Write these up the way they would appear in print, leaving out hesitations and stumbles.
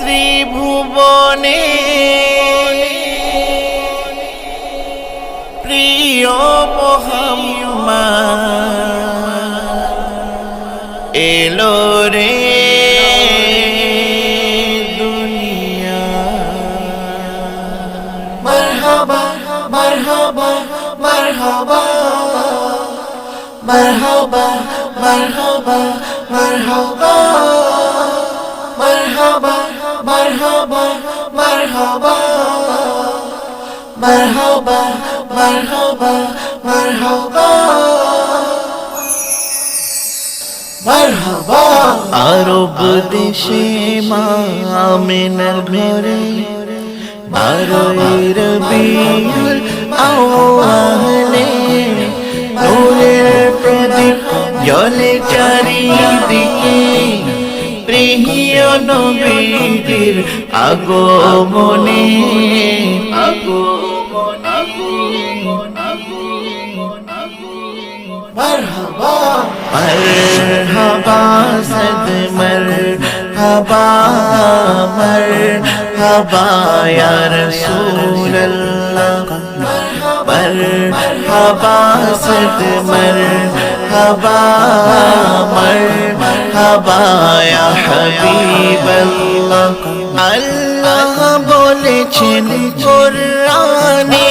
ত্রিভুবনে প্রিয় মুহাম্মদ এলো রে দুনিয়া। মারহাবা মারহাবা মারহাবা মারহাবা মারহাবা মারহাবা মারহাবা মারহাবা মারহাবা মারহাবা মারহাবা মারহাবা মারহাবা। আরব দেশে মা আমিনার ঘরে 12 রবিউল আউয়ালে নূরের প্রদীপ জ্বলে চারিদিকে প্রিয় নবীর আগমনে। মারহাবা মারহাবা সদ মারহাবা মারহাবা ইয়া রাসূলুল্লাহ মারহাবা সদ মারহাবা মারহাবা ইয়া হাবিবাল্লাহ। আল্লাহ বলেছেন কোরআনে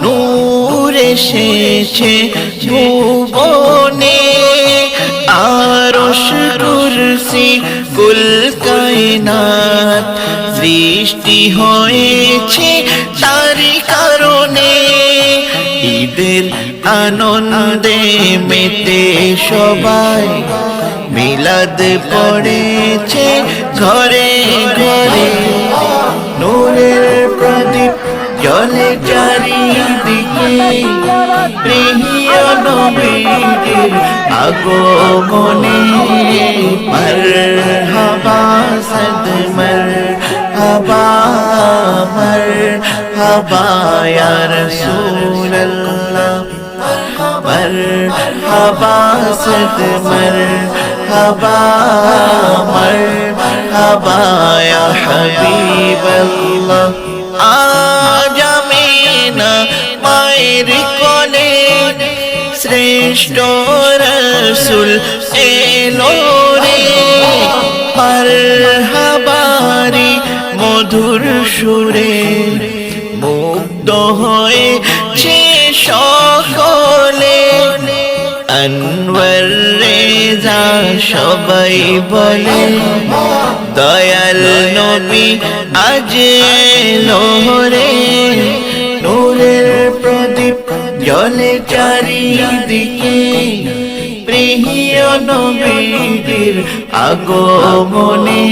নূর এসেছে ভুবনে আরশ কুরসি কুল কায়নাত সৃষ্টি হয়েছে তারই কারণে। ঈদের আনন্দে মেতে সবাই মিলাদ পড়েছে ঘরে ঘরে নূরের প্রদীপ জ্বলে চারিদিকে প্রিয় নবীর আগমনে। মারহাবা সদ মারহাবা মারহাবা ইয়া রাসূলুল্লাহ মারহাবা সদ মারহাবা মারহাবা ইয়া হাবিবাল্লাহ। আজ আমিনা মায়ের কোলে শ্রেষ্ঠ রাসূল এলো রে মারহাবারি মধুর সুরে মুগ্ধ হয়েছে সকলে। আনওয়ার রেজা সবাই বলে দয়াল নবী আজ এলো রে নূরের প্রদীপ জ্বলে চারিদিকে প্রিয় নবীর আগমনে।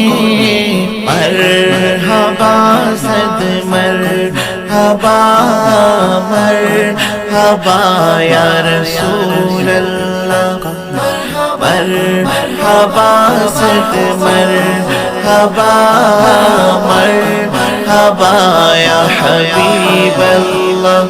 মারহাবা সদ মারহাবা মারহাবা ইয়া রাসূলুল্লাহ মারহাবা সদ মারহাবা মারহাবা ইয়া হাবিবাল্লাহ।